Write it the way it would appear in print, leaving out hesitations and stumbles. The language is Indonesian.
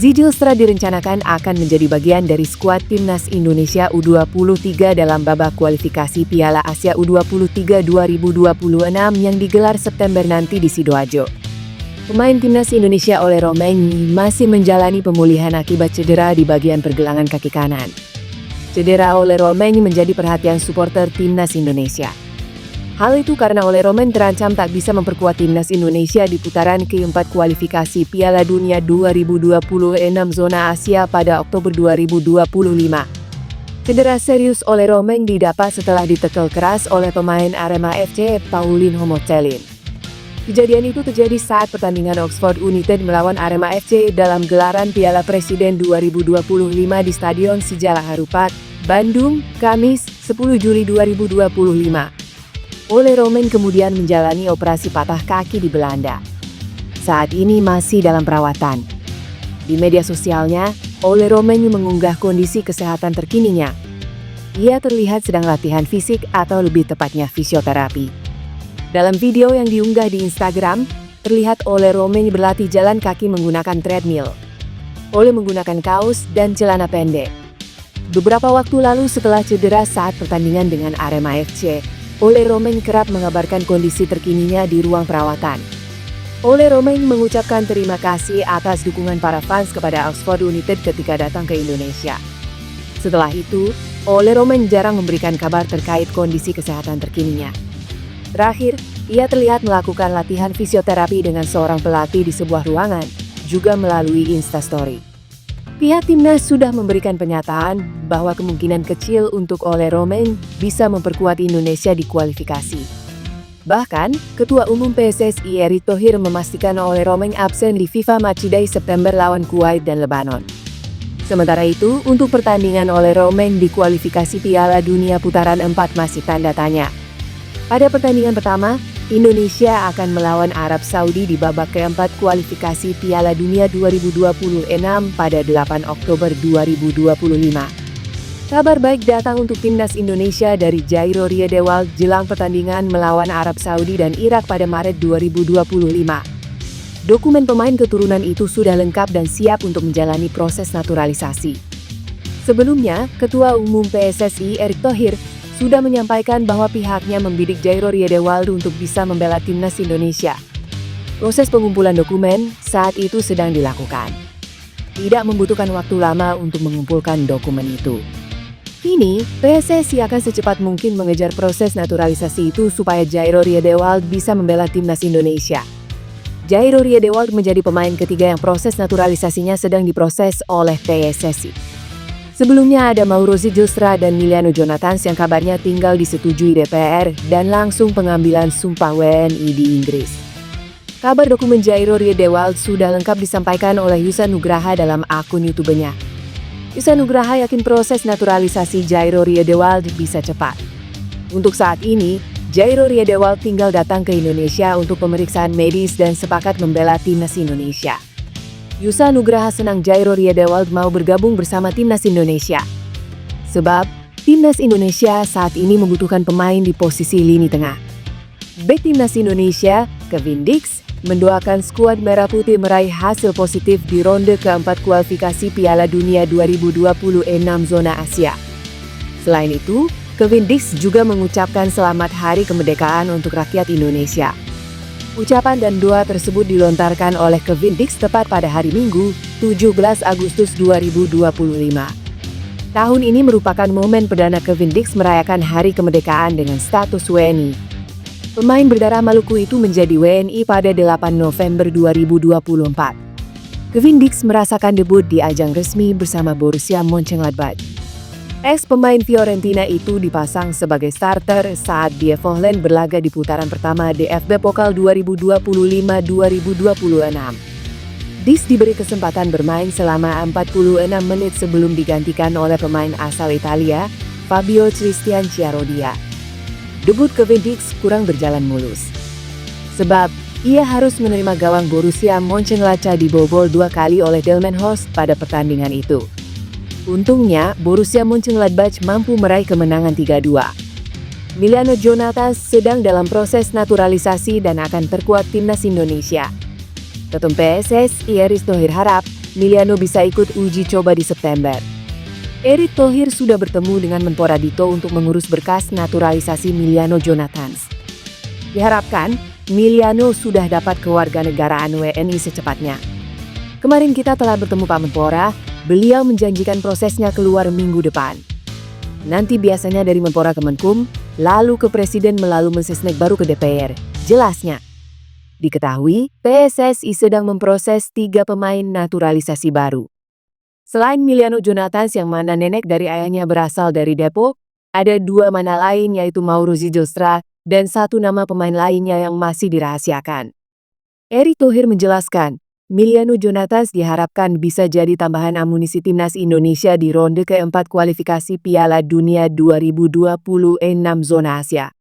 Zijilstra direncanakan akan menjadi bagian dari skuad timnas Indonesia U23 dalam babak kualifikasi Piala Asia U23 2026 yang digelar September nanti di Sidoarjo. Pemain timnas Indonesia Ole Romain masih menjalani pemulihan akibat cedera di bagian pergelangan kaki kanan. Cedera Ole Romain menjadi perhatian supporter timnas Indonesia. Hal itu karena Ole Romain terancam tak bisa memperkuat timnas Indonesia di putaran keempat kualifikasi Piala Dunia 2026 zona Asia pada Oktober 2025. Cedera serius Ole Romain didapat setelah ditekel keras oleh pemain Arema FC Paulinho Mocelin. Kejadian itu terjadi saat pertandingan Oxford United melawan Arema FC dalam gelaran Piala Presiden 2025 di Stadion Sijalak Harupat, Bandung, Kamis, 10 Juli 2025. Ole Romain kemudian menjalani operasi patah kaki di Belanda. Saat ini masih dalam perawatan. Di media sosialnya, Ole Romain mengunggah kondisi kesehatan terkininya. Ia terlihat sedang latihan fisik atau lebih tepatnya fisioterapi. Dalam video yang diunggah di Instagram, terlihat Ole Romain berlatih jalan kaki menggunakan treadmill. Ole menggunakan kaos dan celana pendek. Beberapa waktu lalu setelah cedera saat pertandingan dengan Arema FC, Ole Romain kerap mengabarkan kondisi terkininya di ruang perawatan. Ole Romain mengucapkan terima kasih atas dukungan para fans kepada Oxford United ketika datang ke Indonesia. Setelah itu, Ole Romain jarang memberikan kabar terkait kondisi kesehatan terkininya. Terakhir, ia terlihat melakukan latihan fisioterapi dengan seorang pelatih di sebuah ruangan, juga melalui Instastory. Pihak timnas sudah memberikan pernyataan bahwa kemungkinan kecil untuk Ole Romain bisa memperkuat Indonesia di kualifikasi. Bahkan, Ketua Umum PSSI Erick Thohir memastikan Ole Romain absen di FIFA Matchday September lawan Kuwait dan Lebanon. Sementara itu, untuk pertandingan Ole Romain di kualifikasi Piala Dunia putaran 4 masih tanda tanya. Pada pertandingan pertama, Indonesia akan melawan Arab Saudi di babak keempat kualifikasi Piala Dunia 2026 pada 8 Oktober 2025. Kabar baik datang untuk timnas Indonesia dari Jairo Riedewald jelang pertandingan melawan Arab Saudi dan Irak pada Maret 2025. Dokumen pemain keturunan itu sudah lengkap dan siap untuk menjalani proses naturalisasi. Sebelumnya, Ketua Umum PSSI Erick Thohir sudah menyampaikan bahwa pihaknya membidik Jairo Riedewald untuk bisa membela timnas Indonesia. Proses pengumpulan dokumen saat itu sedang dilakukan. Tidak membutuhkan waktu lama untuk mengumpulkan dokumen itu. Kini, PSSI akan secepat mungkin mengejar proses naturalisasi itu supaya Jairo Riedewald bisa membela timnas Indonesia. Jairo Riedewald menjadi pemain ketiga yang proses naturalisasinya sedang diproses oleh PSSI. Sebelumnya ada Mauro Zijilstra dan Miliano Jonathans yang kabarnya tinggal disetujui DPR dan langsung pengambilan sumpah WNI di Inggris. Kabar dokumen Jairo Riedewald sudah lengkap disampaikan oleh Yusa Nugraha dalam akun YouTube-nya. Yusa Nugraha yakin proses naturalisasi Jairo Riedewald bisa cepat. Untuk saat ini, Jairo Riedewald tinggal datang ke Indonesia untuk pemeriksaan medis dan sepakat membela timnas Indonesia. Yusa Nugraha senang Jairo Riedewald mau bergabung bersama timnas Indonesia. Sebab, timnas Indonesia saat ini membutuhkan pemain di posisi lini tengah. Bek timnas Indonesia, Kevin Dix, mendoakan skuad Merah Putih meraih hasil positif di ronde keempat kualifikasi Piala Dunia 2026 zona Asia. Selain itu, Kevin Dix juga mengucapkan selamat Hari Kemerdekaan untuk rakyat Indonesia. Ucapan dan doa tersebut dilontarkan oleh Kevin Dix tepat pada hari Minggu, 17 Agustus 2025. Tahun ini merupakan momen perdana Kevin Dix merayakan Hari Kemerdekaan dengan status WNI. Pemain berdarah Maluku itu menjadi WNI pada 8 November 2024. Kevin Dix merasakan debut di ajang resmi bersama Borussia Mönchengladbach. Ex-pemain Fiorentina itu dipasang sebagai starter saat Dievohlen berlaga di putaran pertama DFB Pokal 2025-2026. Dix diberi kesempatan bermain selama 46 menit sebelum digantikan oleh pemain asal Italia, Fabio Cristian Chiarodia. Debut Kevin Dix kurang berjalan mulus. Sebab, ia harus menerima gawang Borussia Mönchengladbach dibobol 2 kali oleh Delmenhorst pada pertandingan itu. Untungnya, Borussia Mönchengladbach mampu meraih kemenangan 3-2. Miliano Jonathans sedang dalam proses naturalisasi dan akan terkuat timnas Indonesia. Ketum PSSI Erick Thohir harap Miliano bisa ikut uji coba di September. Erick Thohir sudah bertemu dengan Menpora Dito untuk mengurus berkas naturalisasi Miliano Jonathans. Diharapkan, Miliano sudah dapat kewarganegaraan WNI secepatnya. Kemarin kita telah bertemu Pak Menpora, beliau menjanjikan prosesnya keluar minggu depan. Nanti biasanya dari Menpora ke Menkum, lalu ke Presiden melalui Mensesnek baru ke DPR, jelasnya. Diketahui, PSSI sedang memproses 3 pemain naturalisasi baru. Selain Miliano Jonathans yang mana nenek dari ayahnya berasal dari Depok, ada 2 mana lain yaitu Mauro Zijostra dan 1 nama pemain lainnya yang masih dirahasiakan. Erick Thohir menjelaskan, Miliano Jonathans diharapkan bisa jadi tambahan amunisi timnas Indonesia di ronde keempat kualifikasi Piala Dunia 2026 zona Asia.